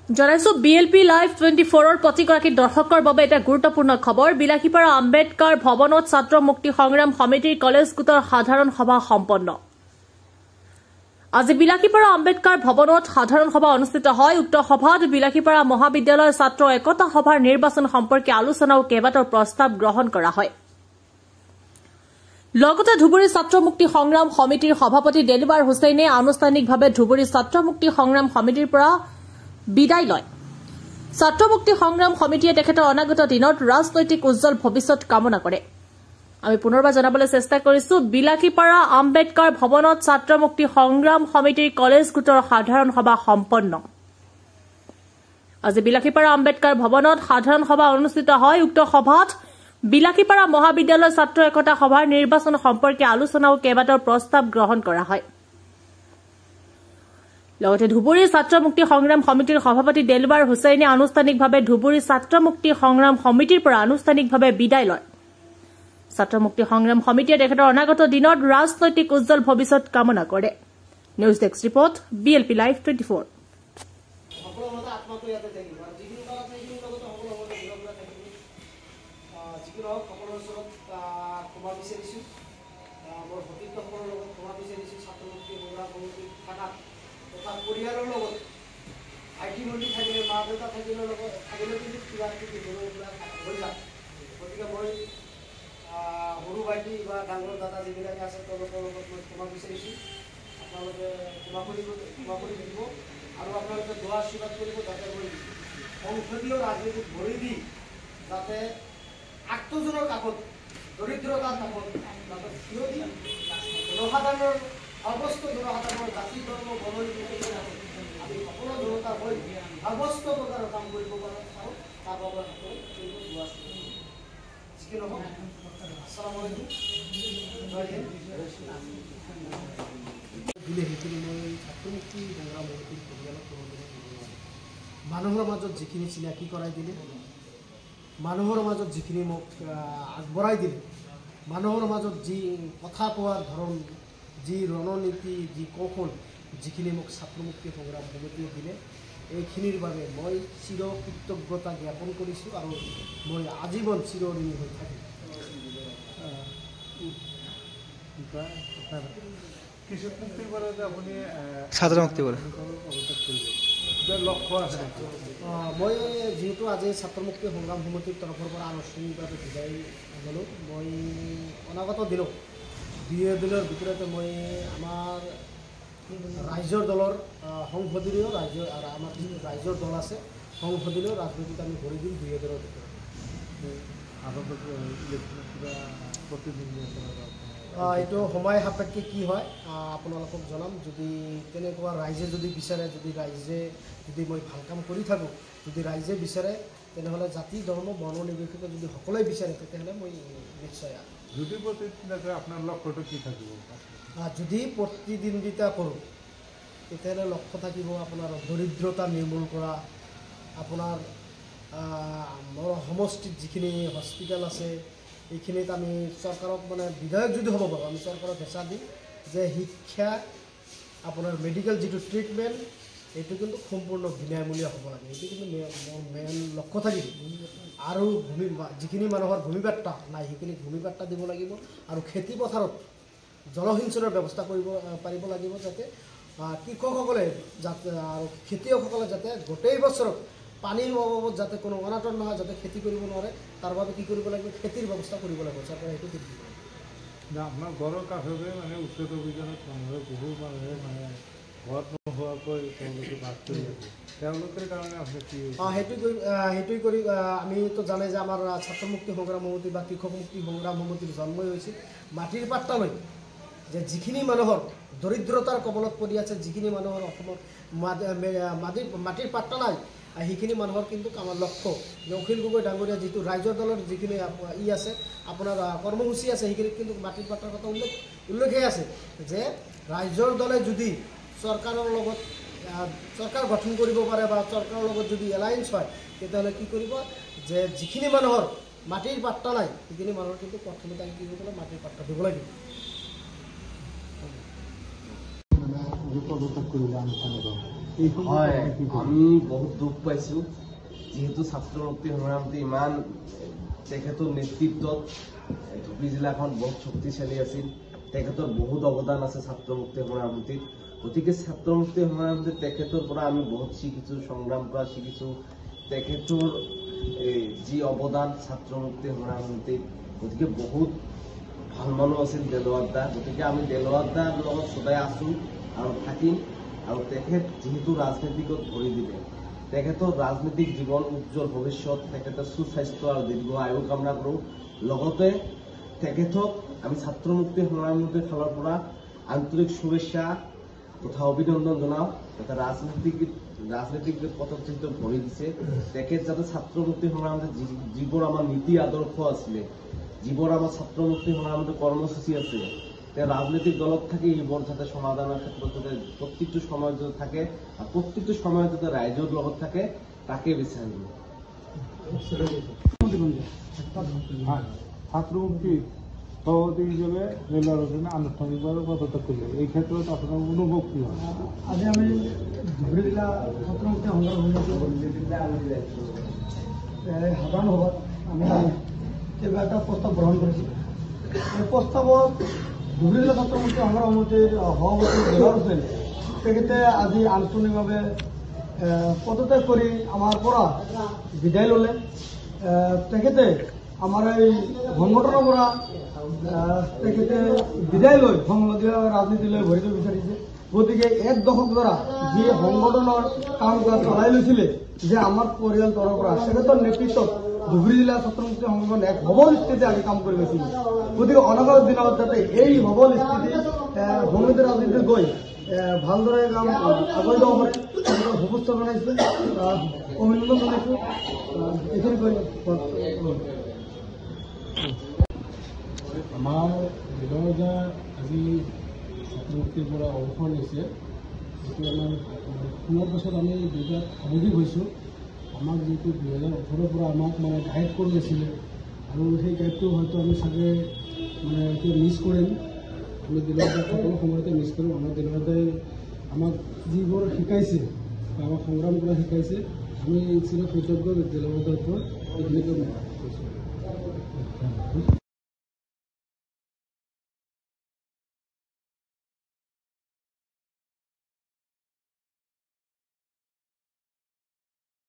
জনাইছো BLP live 24 প্ৰতিগৰাকী দৰ্শকৰ বাবে এটা গুৰুত্বপূৰ্ণ খবৰ। বিলাসীপাৰা আম্বেদকাৰ ভৱনত ছাত্ৰ মুক্তি সংগ্ৰাম সমিতিৰ কলেজ গোটৰ সাধাৰণ সভা সম্পন্ন। আজি বিলাসীপাৰা আম্বেদকাৰ ভৱনত সাধাৰণ সভা অনুষ্ঠিত হয়। উক্ত সভাত বিলাসীপাৰা মহাবিদ্যালয়ৰ ছাত্ৰ একতা সভাৰ নিৰ্বাচন সম্পৰ্কে আলোচনা আৰু কেইবাটাও প্ৰস্তাৱ গ্ৰহণ কৰা হয়। লগতে ধুবুৰী ছাত্ৰ মুক্তি সংগ্ৰাম সমিতিৰ সভাপতি দেলৱাৰ হুছেইনে আনুষ্ঠানিকভাৱে ধুবুৰী ছাত্ৰ মুক্তি সংগ্ৰাম সমিতিৰ পৰা বিদায় লয়। ছাত্ৰ মুক্তি সংগ্ৰাম সমিতিয়ে তেখেতৰ অনাগত দিনত ৰাজনৈতিক উজ্জ্বল ভৱিষ্যত কামনা কৰে। আমি পুনৰবাৰ জনাবলৈ চেষ্টা কৰিছো, বিলাসীপাৰা আম্বেদকাৰ ভৱনত ছাত্ৰ মুক্তি সংগ্ৰাম সমিতিৰ কলেজ গোটৰ সাধাৰণ সভা সম্পন্ন। আজি বিলাসীপাৰা আম্বেদকাৰ ভৱনত সাধাৰণ সভা অনুষ্ঠিত হয়। উক্ত সভাত বিলাসীপাৰা মহাবিদ্যালয়ৰ ছাত্ৰ একতা সভাৰ নিৰ্বাচন সম্পৰ্কে আলোচনা আৰু কেইবাটাও প্ৰস্তাৱ গ্ৰহণ কৰা হয়। লগতে ধুবুৰী ছাত্ৰ মুক্তি সংগ্ৰাম সমিতিৰ সভাপতি দেলৱাৰ হুছেইনে আনুষ্ঠানিকভাৱে ধুবুৰী ছাত্ৰ মুক্তি সংগ্ৰাম সমিতিৰ পৰা আনুষ্ঠানিকভাৱে বিদায় লয়। ছাত্ৰ মুক্তি সংগ্ৰাম সমিতিয়ে তেখেতৰ অনাগত দিনত ৰাজনৈতিক উজ্জ্বল ভৱিষ্যত কামনা কৰে। News desk report, BLP live 24। পৰিয়ালৰ লগত আইটি মন্দিৰ থাকিলে মা দেউতা থাকিলে কিন্তু কিবা কিবি হৈ যায়। গতিকে মই সৰু ভাইটি বা ডাঙৰ দাদা যিবিলাকে আছে তেওঁলোকৰ লগত মই ক্ষমা বিচাৰিছোঁ। আপোনালোকে ক্ষমা কৰি দিব আৰু আপোনালোকে দোৱা আশীৰ্বাদ কৰিব যাতে মই সংসদীয় ৰাজনীতিত ভৰি দি যাতে আত্মজনৰ কাষত দৰিদ্ৰতাৰ কাষত যাতে থিয় দি জনসাধাৰণৰ সৰ্বস্ত জনসাধাৰণৰ জাতি ধৰ্ম বৰ্ণ আমি সকলো জনতাৰ হৈ সৰ্বস্ত প্ৰকাৰৰ কাম কৰিব পাৰোঁ তাৰ বাবে যিকি নহওক, আসসালামু আলাইকুম, জয় হিন্দ। সেইখিনি মই ছাত্ৰ মুক্তি সংগ্ৰাম সমিতিৰ পৰিয়ালক মানুহৰ মাজত যিখিনি চিনাকি কৰাই দিলে, মানুহৰ মাজত যিখিনি মোক আগবঢ়াই দিলে, মানুহৰ মাজত যি কথা কোৱাৰ ধৰণ, যি ৰণনীতি, যি কৌশল যিখিনি মোক ছাত্ৰ মুক্তি সংগ্ৰাম সমিতিয়ে দিলে, এইখিনিৰ বাবে মই চিৰ কৃতজ্ঞতা জ্ঞাপন কৰিছোঁ আৰু মই আজীৱন চিৰঋণী হৈ থাকিম। ছাত্ৰ মুক্তি লক্ষ্য আছে মই যিহেতু আজি ছাত্ৰ মুক্তি সংগ্ৰাম সমিতিৰ তৰফৰ পৰা আনুষ্ঠানিকভাৱে বিদায় ল'লোঁ। মই অনাগত দিনত 2 দিনৰ ভিতৰতে মই আমাৰ ৰাইজৰ দলৰ সংসদীয় ৰাজ্য আৰু আমাৰ যিটো ৰাইজৰ দল আছে সংসদীয় ৰাজনীতিত আমি ভৰি দিম 2 দিনৰ ভিতৰত। এইটো সময় সাপেক্ষে কি হয় আপোনালোকক জনাম। যদি তেনেকুৱা ৰাইজে যদি বিচাৰে, যদি মই ভাল কাম কৰি থাকোঁ, যদি ৰাইজে বিচাৰে, তেনেহ'লে জাতি ধৰ্ম বৰ্ণ নিৰ্বিশেষে যদি সকলোৱে বিচাৰে তেতিয়াহ'লে মই নিশ্চয়। যদি প্ৰতিদিনে আপোনাৰ লক্ষ্যটো কি থাকিব? যদি প্ৰতিদ্বন্দ্বিতা কৰোঁ তেতিয়াহ'লে লক্ষ্য থাকিব আপোনাৰ দৰিদ্ৰতা নিৰ্মূল কৰা, আপোনাৰ সমষ্টিত যিখিনি হস্পিটেল আছে এইখিনিত আমি চৰকাৰক মানে বিধায়ক যদি হ'ব পাৰোঁ আমি চৰকাৰক হেঁচা দিম যে শিক্ষা, আপোনাৰ মেডিকেল যিটো ট্ৰিটমেণ্ট এইটো কিন্তু সম্পূৰ্ণ বিনামূলীয়া হ'ব লাগে। এইটো কিন্তু মোৰ মেইন লক্ষ্য থাকিব। আৰু যিখিনি মানুহৰ ভূমিপাট্টা নাই সেইখিনি ভূমিপাট্টা দিব লাগিব আৰু খেতি পথাৰত জলসিঞ্চনৰ ব্যৱস্থা কৰিব পাৰিব লাগিব, যাতে কৃষকসকলে যাতে আৰু খেতিয়কসকলে যাতে গোটেই বছৰত পানীৰ অভাৱত যাতে কোনো অনাটন নহয়, যাতে খেতি কৰিব নোৱাৰে, তাৰ বাবে কি কৰিব লাগিব, খেতিৰ ব্যৱস্থা কৰিব লাগিব। চৰকাৰে সেইটো কৰিব লাগিব। আপোনাৰ ঘৰৰ কাষতে মানে উচ্ছেদ অভিযানত মানুহে বহু মানুহে মানে ঘৰত নোহোৱাকৈ তেওঁলোকে বাস কৰি আছে, তেওঁলোকৰ কাৰণে আপুনি কি? সেইটোৱে কৰি আমিতো জানে যে আমাৰ ছাত্ৰ মুক্তি সংগ্ৰাম সমিতি বা কৃষক মুক্তি সংগ্ৰাম সমিতিৰ জন্মই হৈছিল মাটিৰ পাট্টা লৈ, যে যিখিনি মানুহৰ দৰিদ্ৰতাৰ কবলত পৰি আছে, যিখিনি মানুহৰ অসমত মাটিৰ পাট্টা নাই, সেইখিনি মানুহৰ কিন্তু আমাৰ লক্ষ্য যে অখিল গগৈ ডাঙৰীয়া যিটো ৰাইজৰ দলৰ যিখিনি আছে আপোনাৰ কৰ্মসূচী আছে সেইখিনিত কিন্তু মাটিৰ পাট্টাৰ কথা উল্লেখেই আছে যে ৰাইজৰ দলে যদি চৰকাৰৰ লগত চৰকাৰ গঠন কৰিব পাৰে বা চৰকাৰৰ লগত যদি এলায়েন্স হয় তেতিয়াহ'লে কি কৰিব যে যিখিনি মানুহৰ মাটিৰ পাট্টা নাই সেইখিনি মানুহৰ কিন্তু প্ৰথমতে আমি কি কৰিব লাগিব, মাটিৰ পাট্টা দিব লাগিব। পদত্যাগ কৰিলে আনুষ্ঠানিক হয়, আমি বহুত দুখ পাইছোঁ যিহেতু ছাত্ৰ মুক্তি সংগ্ৰামটো ইমান তেখেতৰ নেতৃত্বত ধুবুৰী জিলাখন বহুত শক্তিশালী আছিল। তেখেতৰ বহুত অৱদান আছে ছাত্ৰ মুক্তি সংগ্ৰামটিত। গতিকে ছাত্ৰ মুক্তি সংগ্ৰামটিত তেখেতৰ পৰা আমি বহুত শিকিছোঁ, সংগ্ৰাম পৰা শিকিছোঁ। তেখেতৰ যি অৱদান ছাত্ৰ মুক্তি সংগ্ৰামটিত, গতিকে বহুত ভাল মানুহ আছিল দেলোৱাৰ দা। গতিকে আমি দেলোৱাৰ দাৰ লগত সদায় আছোঁ আৰু থাকিম। আৰু তেখেত যিহেতু ৰাজনীতিকত ভৰি দিলে, তেখেতৰ ৰাজনৈতিক জীৱন উজ্জ্বল ভৱিষ্যত, তেখেতৰ সুস্বাস্থ্য আৰু দীৰ্ঘ আয়ু কামনা কৰোঁ। লগতে তেখেতক আমি ছাত্ৰ মুক্তি সংগ্ৰামীৰ ফালৰ পৰা আন্তৰিক শুভেচ্ছা তথা অভিনন্দন জনাওঁ। যাতে ৰাজনীতিক পথত যিহেতু ভৰি দিছে, তেখেত যাতে ছাত্ৰ মুক্তি সংগ্ৰামত যিবোৰ আমাৰ নীতি আদৰ্শ আছিলে, যিবোৰ আমাৰ ছাত্ৰ মুক্তি সংগ্ৰামত কৰ্মসূচী আছে, তেওঁ ৰাজনৈতিক দলত থাকি এইবোৰ যাতে সমাধানৰ ক্ষেত্ৰত যাতে প্ৰত্যেকটো সময়ত যাতে থাকে আৰু প্ৰত্যেকটো সময়ত যাতে ৰাইজৰ লগত থাকে, তাকে বিচাৰিব। ছাত্ৰ মুক্তি সভাপতি হিসেবে ৰেলওয়ে হোসেন আনুষ্ঠানিকভাবে পদত্যাগ কৰলে, এই ক্ষেত্ৰে আপনাৰ অনুভব কি হয়? আজি আমি ধুবুৰী জিলা ছাত্ৰ মুক্তি সংগ্ৰাম সাধাৰণ সভাত আমি কিবা এটা প্ৰস্তাৱ গ্ৰহণ কৰিছোঁ। এই প্ৰস্তাৱত ধুবুৰী জিলা ছাত্ৰ মুক্তি সংগ্ৰাম সমিতিৰ সভাপতি দেলোৱাৰ হোসেন তেখেতে আজি আনুষ্ঠানিকভাৱে পদত্যাগ কৰি আমাৰ পৰা বিদায় ল'লে। তেখেতে আমাৰ এই সংগঠনৰ পৰা তেখেতে বিদায় লৈ সংসদীয় ৰাজনীতিলৈ ভৰিব বিচাৰিছে। গতিকে এক দশক ধৰা যি সংগঠনৰ কাম চলাই লৈছিলে, যে আমাৰ পৰিয়ালৰ পৰা তেখেতৰ নেতৃত্বত ধুবুৰী জিলা ছাত্ৰ মুক্তি সংগঠন এক সবল স্থিতিতে আমি কাম কৰি গৈছিলোঁ। গতিকে অনাগত দিনত যাতে এই সবল স্থিতি সমিতিৰ ৰাজনীতিত গৈ ভালদৰে কাম আগুৱাই যাব পাৰে, শুভেচ্ছা জনাইছোঁ, অভিনন্দন জনাইছোঁ। এইখিনি কৰি আমাৰ বিদৰ্জা আজি ছাত্ৰ মুক্তিৰ পৰা অৱসৰ লৈছে। যিটো আমাৰ 15 বছৰ আমি 2000 আৱেগিক হৈছোঁ। আমাক যিটো 2018 পৰা আমাক মানে গাইড কৰি আছিলে, আৰু সেই গাইডটো হয়তো আমি চাগে মানে এতিয়া মিছ কৰিম। আমি দিলদাক সকলো সময়তে মিছ কৰিম। আমাৰ দিলদাই আমাক যিবোৰ শিকাইছে বা আমাক সংগ্ৰাম কৰা শিকাইছে, আমি চিৰ কৃতজ্ঞ দিলদাৰ ওপৰত। এইখিনিকে